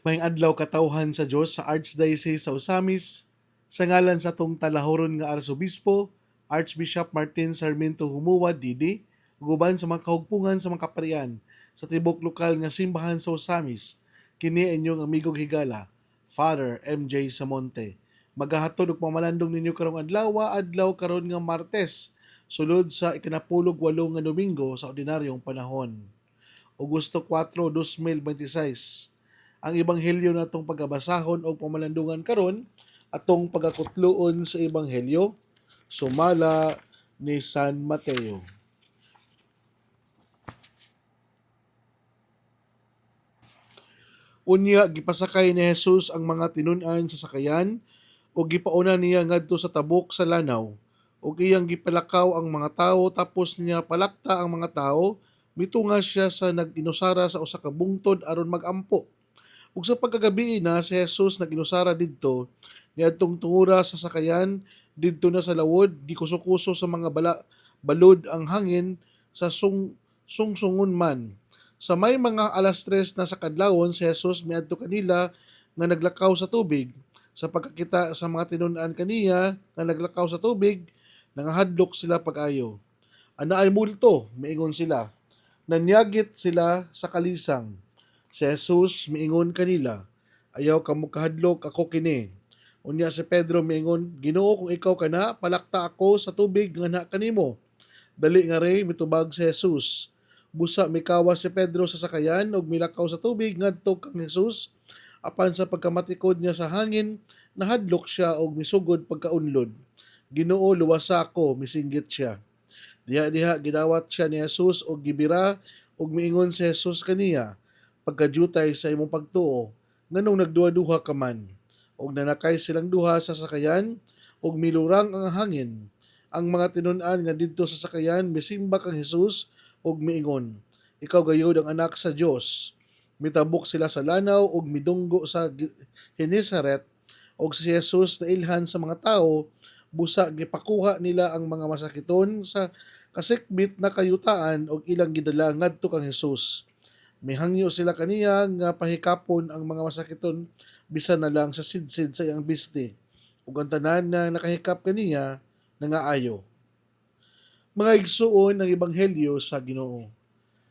Maayong adlaw katawhan sa Dios sa Archdiocese sa Osamis, sa ngalan sa tong talahuron nga Arsobispo, Archbishop Martin Sarmiento Humuad Didi, guban sa mga kahugpungan sa mga kaparian sa tibok lokal nga simbahan sa Osamis, kini inyong amigong higala, Father MJ Samonte. Magahatod og pamalandong ninyo karong adlaw karon nga Martes, sulod sa ikinapulog 8 nga Domingo sa ordinaryong panahon. Agosto 4, 2026. Ang ebanghelyo natong pagabasahon o pamalandungan karon atong pagakutloon sa ebanghelyo sumala ni San Mateo. Unya gipasakay ni Jesus ang mga tinun-an sa sakayan ug gipauna niya ngadto sa tabok sa lanaw ug iyang gipalakaw ang mga tawo tapos niya palakta ang mga tawo mitunga siya sa nag-inusara sa usa ka bungtod aron magampo. Ug sa pagkagabi na si Jesus naginusara didto niadtong tungura sa sakayan didto na sa lawod gikuso-kuso sa mga balod ang hangin sa sungsungon man. Sa may mga alas 3 na sa kadlawon si Jesus miadto kanila nga naglakaw sa tubig. Sa pagkakita sa mga tinun-an kaniya nga naglakaw sa tubig, nangahadlok sila pag-ayo. Ana ay multo, miingon sila. Nanyagit sila sa kalisang. Si Jesus miingon kanila, ayaw kamo kahadlok ako kini. Unya si Pedro miingon, Ginoo kung ikaw kana, palakta ako sa tubig nga na kanimo. Dali nga ray mitubag si Jesus. Busa mikawa si Pedro sa sakayan ug milakaw sa tubig ngadto kang Jesus. Apan sa pagkamatikod niya sa hangin, nahadlok siya og misugod pagkaunlod. Ginoo luwasa ako, misinggit siya. Diha-diha gidawat siya ni Jesus og gibira ug miingon si Jesus kaniya, pagkadiyutay sa imong pagtuo, nganong nagduha-duha ka man. Og nanakay silang duha sa sakayan ug milurang ang hangin. Ang mga tinun-an nga didto sa sakayan misimbak ang Jesus ug miingon, ikaw gayud ang anak sa Dios. Mitabok sila sa lanaw ug midunggo sa Genesaret og si Jesus nailhan sa mga tawo busa gipakuha nila ang mga masakiton sa kasikbit na kayutaan og ilang gidala ngadto kang Jesus. Mihangyo sila kaniya nga pahikapon ang mga masakiton bisan na lang sa sidsid sa iyang bisti. Ug ang tanan na nakahikap kaniya nangaayo. Mga igsuon ng ebanghelyo sa Ginoo.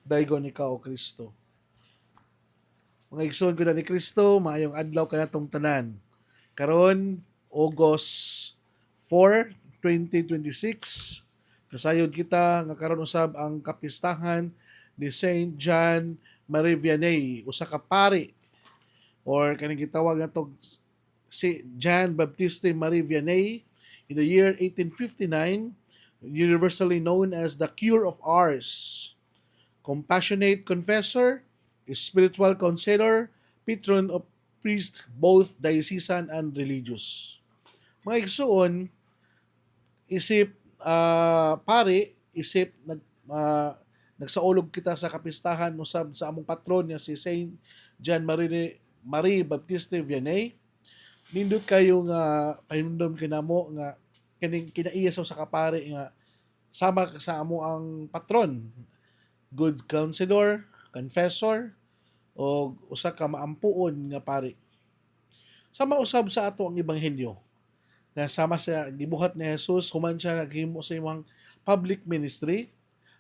Daygon ikaw o Kristo. Mga igsuon ko na ni Kristo, maayong adlaw kanatong tanan. Karon August 4, 2026, nasayod kita nga karon usab ang kapistahan ni Saint John Marie Vianney, usa ka pari or kaning gitawag natog si John Baptiste Marie Vianney in the year 1859, universally known as the Cure of Ars, compassionate confessor, spiritual counselor, patron of priest both diocesan and religious. Mga igsuon, isip pare, isip nagsaulog kita sa kapistahan usab sa among patron nga si Saint John Marie Baptiste Vianney. Nindot kayo nga pahimdom kinamo nga kining kinaiya sa kapare nga sama sa amo ang patron, good counselor, confessor, o usa ka maampuon nga pari. Sama usab sa ato ang ebanghelyo na sama sa gibuhat ni Jesus human siya naghimo sa imong public ministry,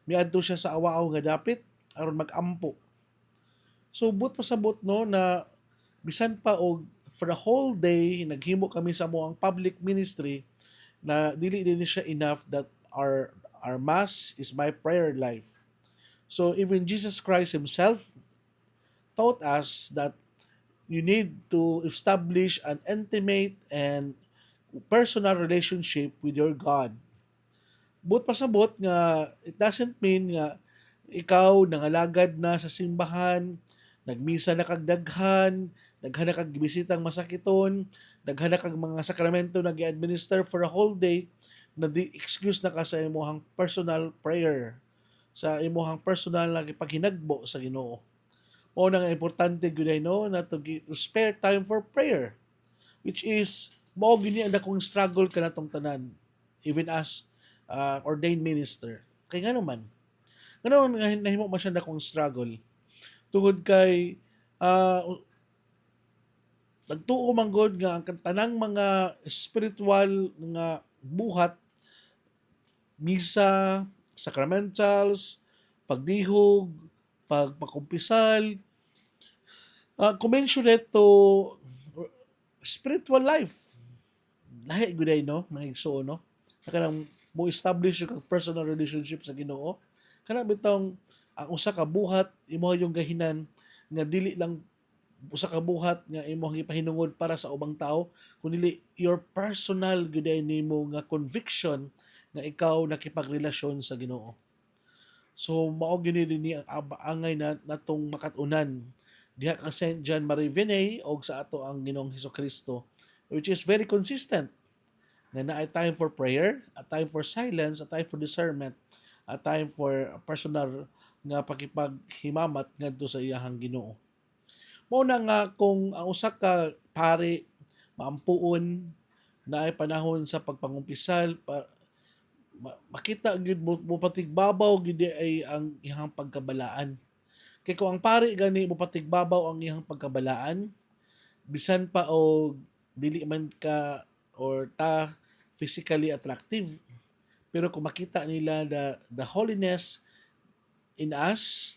miadto siya sa awaaw nga dapit aron magampo. So but pasabot no na bisan pa og for the whole day naghimo kami sa mo ang public ministry na dili din siya enough that our mass is my prayer life. So even Jesus Christ himself taught us that you need to establish an intimate and personal relationship with your God. But pasabot nga it doesn't mean nga ikaw nangalagad na sa simbahan, nagmisa na kag daghan, daghan na kag bisitang masakiton, daghan na kag mga sakramento na gi-administer for a whole day, na di excuse na ka sa imong personal prayer, sa imong personal na paghinagbo sa Ginoo. O na nga importante gyud no na to spare time for prayer, which is mao gini ang dakong struggle kanatong tanan even as ordained minister. Kay nga naman nahimo man siya dakong struggle tungod kay uh, Nagtuo man gud nga ang tanang mga spiritual nga buhat, misa, sacramentals, pagdihog, pagpakumpisal, commensurate to spiritual life. Lahi gud ay no, mga igsoon no. Kanang mo establish yung personal relationship sa Ginoo. Kana bitong ang usa ka buhat imo yung gahinan nga dili lang usa ka buhat nga imong ipahinungod para sa ubang tao, kundi your personal gud ay nimo nga conviction nga ikaw nakipagrelasyon sa Ginoo. So mao gini dinhi ang angay na natong makatunan diha kang Saint John Marie Vianney og sa ato ang Ginoong Hesukristo, which is very consistent nga na time for prayer, a time for silence, a time for discernment, a time for personal nga pakipaghimamat ngadto sa iyahang Ginoo. Mao na nga kung ang usa ka pari maampuon na ay panahon sa pagpangumpisal makita gyud mo patigbabaw gid ay ang iyang pagkabalaan. Kay kung ang pari gani mo patigbabaw ang iyang pagkabalaan, bisan pa og dili man ka or ta physically attractive, pero kung makita nila the holiness in us,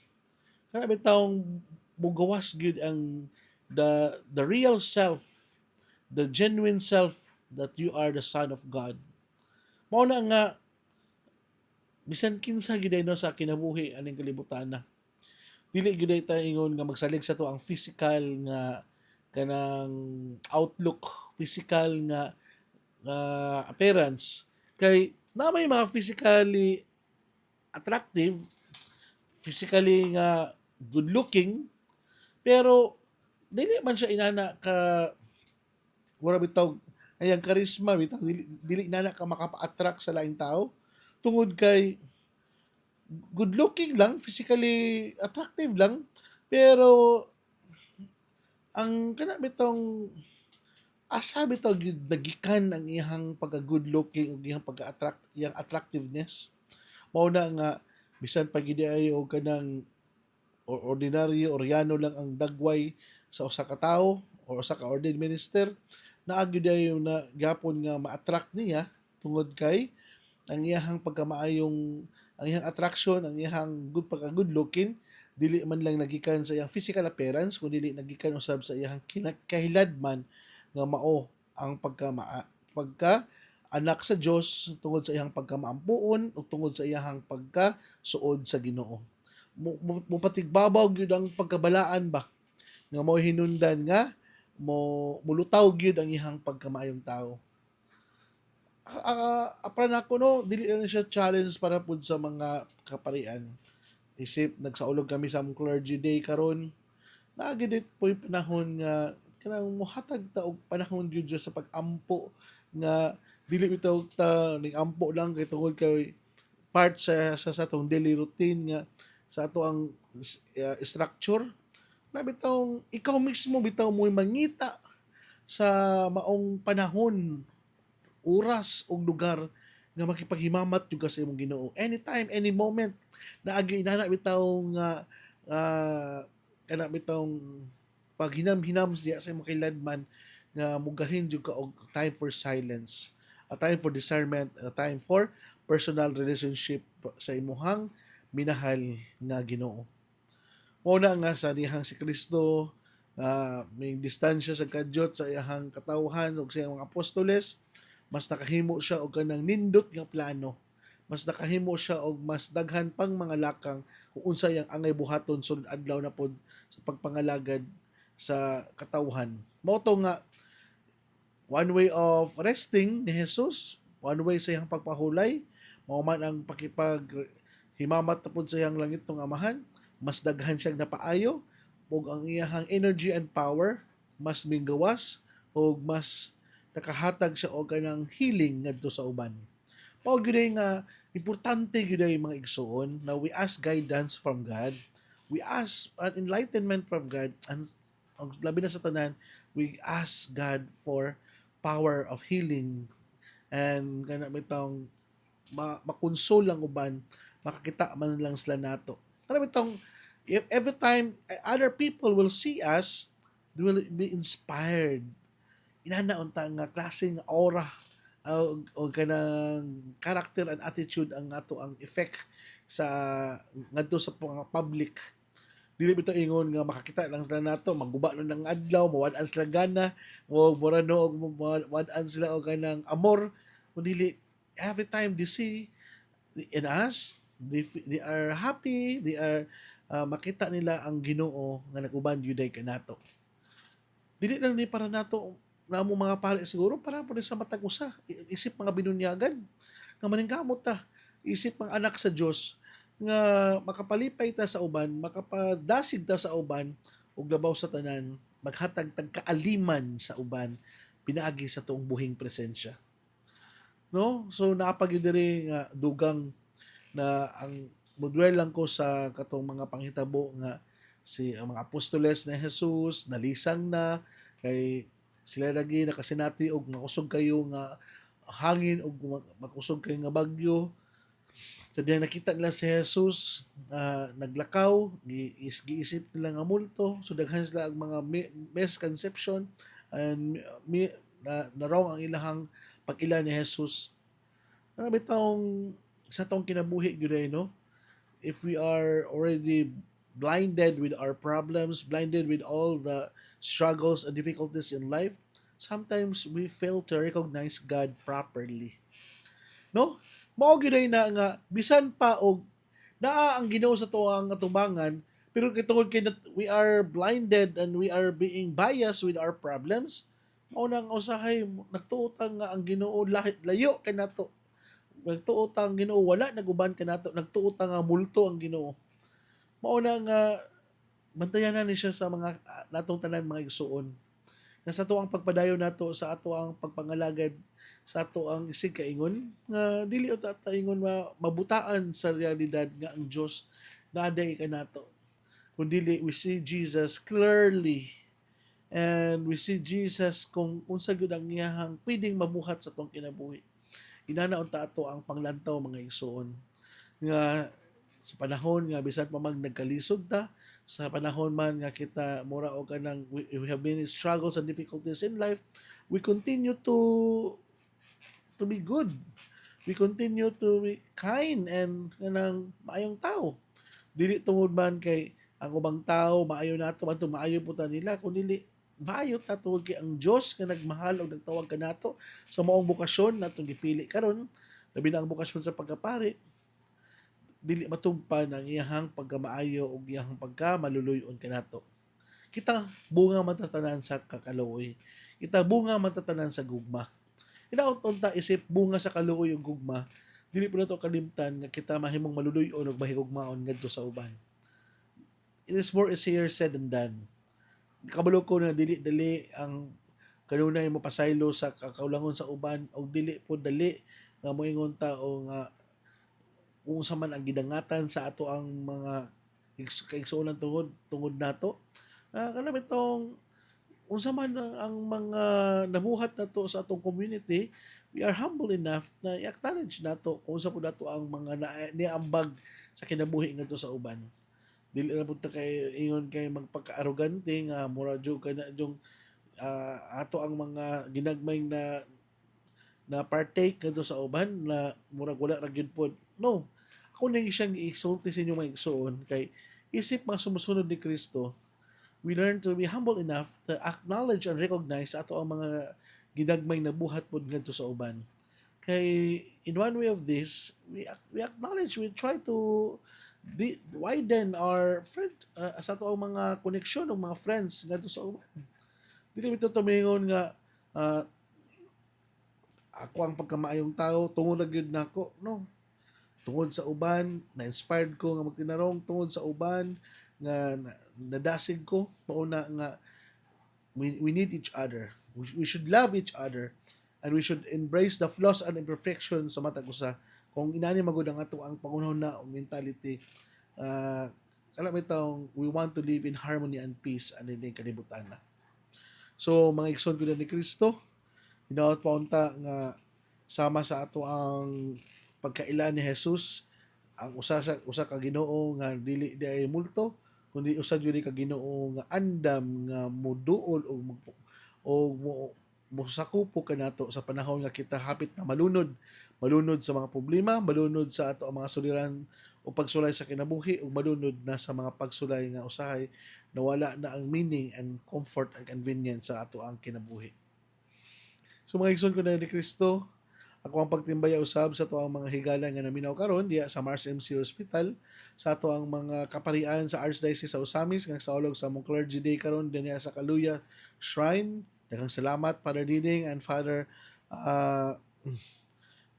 kana bitawng mugawas gyud ang the real self, the genuine self that you are the son of God. Mao na nga bisan kinsa gid no sa kinabuhi aning kalibutan na. Dili gid ta ingon nga magsalig sa to ang physical nga kanang outlook, physical nga appearance, kay na may mga physically attractive, physically nga good looking, pero dili man siya inana ka wala bitaw ayang charisma bitaw dili inana ka makapa-attract sa laing tao tungod kay good looking lang, physically attractive lang, pero ang kana bitong asa bitaw gyud nagikan ang iyang pagka good looking ug iyang pagka-attract iyang attractiveness. Mao na nga bisan pa gid ay og kanang ordinaryo oryano lang ang dagway sa usa ka tawo o usa ka ordained minister, naa gyud ayo na gyapon nga ma-attract niya tungod kay ang iyahang pagkamaayong ang iyang attraction, ang iyang good looking dili man lang nagikan sa iyang physical appearance kundi dili nagikan usab sa iyang kahiladman nga mao ang pagka anak sa Dios tungod sa iyang pagkamaampuon ug tungod sa iyang pagkasuod sa Ginoo. Mupatigbabaw gyud ang pagkabalaan ba nga mao hinungdan nga mulutaw gyud ang iyang pagkamaayong tao. Para nako no dili na siya challenge para pud sa mga kaparian. Isip nagsaulog kami sa clergy day karon, naagid po yung panahon nga kanang mohatag ta og panahon gyud sa pag-ampo nga dili bitaw ta ning ampo lang kay tungod kay part sa atong daily routine nga sa ato ang structure na bitaw ikaw mismo bitaw mo mangita sa maong panahon, oras ug lugar nga makipaghimamat jud ka sa imong Ginoo anytime, any moment. Naagi inana bitaw nga kana bitong paghinam-hinam diya sa imong kiladman nga mugahin jud ka og time for silence, a time for discernment, a time for personal relationship sa imuhang minahal nga Ginoo. Mao na nga sa dihang si Kristo may distansya sa kadyot sa iyang katawhan ug sa iyang mga apostoles, mas nakahimo siya og kanang nindot nga plano. Mas nakahimo siya og mas daghan pang mga lakang kung unsa yang angay buhaton sunod adlaw na pod sa pagpangalagad sa katawhan. Mao to nga one way of resting ni Jesus, one way sa iyang pagpahulay, mao man ang pakipag himamat na pod sa iyang langit ng amahan, mas daghan siyang napaayo ug ang iyang energy and power mas minggawas ug mas nakahatag siya og kanang healing ngadto sa uban. Mao gyud nga importante gyud mga igsoon na we ask guidance from God, we ask an enlightenment from God, and ang labi na sa tanan, we ask God for power of healing and kana bitong makonsol lang uban, makakita man lang sila nato. Kana bitong if every time other people will see us, They will be inspired. Inana unta nga klaseng aura o kanang character and attitude ang ato ang effect sa ngadto sa mga public. Dili bitaw ingon nga makakita lang sila nato, magguba no ng adlaw, mawad-an sila gana, o morano og mawad-an sila og kanang amor, kundi every time they see in us, they are happy, they are makita nila ang Ginoo nga nag-uban gyuday kanato. Dili lang ni para nato na mo mga pari siguro para po sa matag usa, isip mga binunyagan nga maningkamot ta, isip mga anak sa Dios nga makapalipay ta sa uban, makapadasig ta sa uban ug labaw sa tanan, maghatag tag kaaliman sa uban pinaagi sa tuong buhing presensya. No? So naapag diri nga dugang na ang mudwell lang ko sa katong mga panghitabo nga ang mga apostoles na Jesus nalisang na kay sila lagi nakasinati og makusog kayo nga hangin og makusog kayo nga bagyo. So diyan nakita nila si Jesus naglakaw, giisip nila nga multo, so daghan sila ang mga misconception and na wrong ang ilahang pag-ila ni Jesus. Ano bitong sa tong kinabuhi gyud no? If we are already blinded with our problems, blinded with all the struggles and difficulties in life, sometimes we fail to recognize God properly. No? Mao gyud na nga bisan pa og naa ang Ginoo sa tuang atubangan, pero kitungod kay we are blinded and we are being biased with our problems, mao nang usahay nagtuotang nga ang Ginoo layo kay nato. Nagtuotang Ginoo wala naguban kanato, nagtuotang nga multo ang Ginoo. Mao na nga bantayan na ni siya sa mga natong tanan mga igsuon. Nga sa ato ang pagpadayon nato, sa ato ang pagpangalagad, sa ato ang isig kaingon nga dili ta ingon mabutaan sa realidad nga ang Dios naaday kanato. Kundi we see Jesus clearly and we see Jesus kung unsa gyud ang iyahang pwedeng mabuhat sa atong kinabuhi. Inana unta ato ang panglantaw mga igsoon nga sa panahon nga bisan pa mag nagkalisod ta, sa panahon man nga kita mura og kanang we have many struggles and difficulties in life, we continue to be good. We continue to be kind and kanang maayong tao. Dili tungod man kay ang ubang tao maayo nato man maayo puta nila, kundi maayo ta tungod kay ang Dios nga nagmahal og nagtawag kanato sa maong bukasyon natong gipili karon, labi na ang bukasyon sa pagkapari, dili matugpan ang iyahang pagkamaayo ug iyahang pagkamaluluyon kanato. Kita bunga matatanan sa kakaluoy. Kita bunga matatanan sa gugma. Hinaut unta isip bunga sa kaluoy ug gugma, dili pa nato kalimtan nga kita mahimong maluluyon ug mahigugmaon ngadto sa uban. It is more easier said than done. Kabalo ko na dili ang kanunay mo pasaylo sa kakaulangon sa uban o dili po dali nga moingon tao nga kung sa man ang gidangatan sa ato ang mga kaigsuonan tungod nato. Kanang itong unsa man ang mga nabuhat nato sa atong community, we are humble enough na i-acknowledge nato kung unsa po nato ang mga niambag sa kinabuhi ngadto sa uban. Dili na punta kay ingon kay magpaka-arrogante nga mura jud kana jung ato ang mga ginagmay na partake ngadto sa uban na murag wala ra gyud pod. No. Ako na siyang i-exalti sa inyo mga igsoon kay isip mga sumusunod ni Kristo, we learn to be humble enough to acknowledge and recognize ato ang mga ginagmay na buhat pod ngadto sa uban. Kay in one way of this, we acknowledge, we try to widen our friend sa ato ang mga koneksyon ng mga friends ngadto sa uban. Dili bitaw tumingon nga ako ang pagkamaayong tao tungod na gyud nako. No, tungod sa uban na-inspired ko nga magtinarong, tungod sa uban nga nadasig ko mauna nga we need each other, we should love each other, and we should embrace the flaws and imperfections sa matag usa. Kung inani magud ang ato ang pangunahon na mentality, kala mitong we want to live in harmony and peace and in kalibutan na. So mga igsoon ko ni Kristo, hinaot pa unta nga sama sa ato ang pagkaila ni Jesus, ang usa ka Ginoo nga dili di ay multo, kundi usad yun ka Ginoo nga andam nga moduol o mosakupo kanato sa panahon nga kita hapit na malunod sa mga problema, malunod sa ato ang mga suliran o pagsulay sa kinabuhi ug malunod na sa mga pagsulay nga usahay na wala na ang meaning and comfort and convenience sa ato ang kinabuhi. So mga igsoon ko na ni Kristo, ako ang pagtimbaya usab sa ato ang mga higala nga naminaw karon diya sa Mars MC Hospital, sa ato ang mga kaparian sa Archdiocese sa Osamis nga saulog sa among Clergy Day karon diya sa Kaluya Shrine. Daghang salamat Father Diding and Father uh,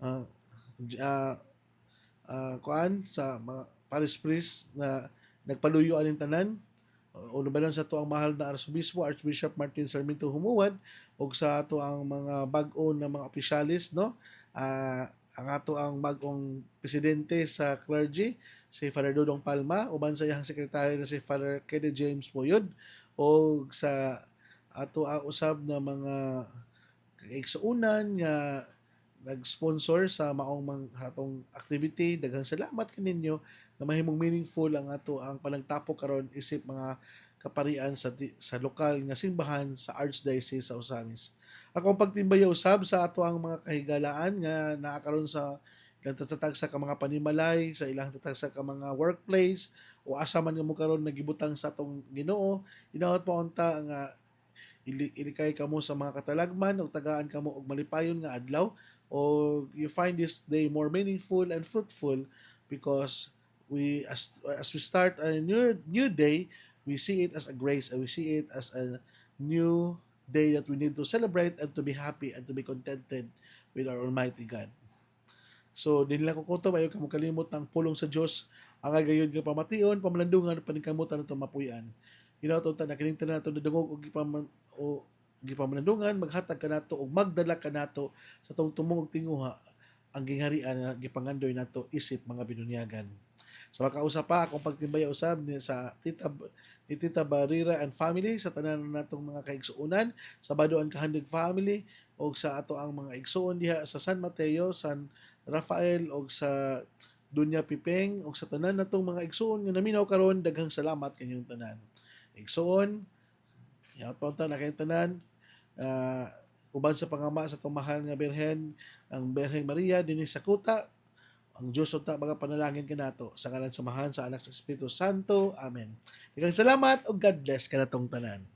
uh, uh, kuan sa mga parish priest na nagpaluyo aning tanan. Uno ba lang sa ato ang mahal na Arsobispo Archbishop Martin Sarmiento Humuad ug sa ato ang mga bag-o na mga opisyalis, no, ang ato ang bag-ong presidente sa clergy si Father Dodong Palma uban sa iyang sekretary na si Father Kede James Boyod o sa ato ang usab na mga kaigsuunan nga nag-sponsor sa maong atong activity. Daghang salamat kaninyo na mahimong meaningful ang ato ang panagtapok karon isip mga kaparian sa lokal nga simbahan sa Archdiocese sa Osamis. Ako ang pagtimbaya usab sa ato ang mga kahigalaan nga naa karon sa ilang tatatag sa ka mga panimalay, sa ilang tatag sa ka mga workplace o asa man nga mo karon nagibutang sa atong Ginoo. Inaot pa unta nga ilikay kamo sa mga katalagman o tagaan kamo og malipayon nga adlaw o you find this day more meaningful and fruitful because as we start a new day, we see it as a grace and we see it as a new day that we need to celebrate and to be happy and to be contented with our Almighty God. So, din lang kukuto, ayaw ka kalimot ng pulong sa Diyos, ang agayon ka pamation, pamalandungan, paningkamutan at mapuyan. Inaw na kiningtan nato na dungog o gipamalandungan, maghatag ka nato o magdala ka nato sa tong tumong tinguha ang gingharian na gipangandoy nato isip mga binunyagan. Sa makausap pa akong pagtimbaya usab ni sa ni Tita Barira and family sa tanan natong mga kaigsuonan sa Baduan Kahandig family o sa ato ang mga igsuon diha sa San Mateo, San Rafael o sa Dunya Pipeng o sa tanan natong mga igsuon nga naminaw karon daghang salamat kanyong tanan. Igsuon, yaot pa unta na kayong tanan, uban sa pangama sa itong mahal nga Birhen, ang Birhen Maria dinhi sa kuta, ang Diyos unta mga panalangin kanato sa ngalan sa Amahan sa Anak sa Espiritu Santo. Amen. Daghang salamat ug God bless kanatong tanan.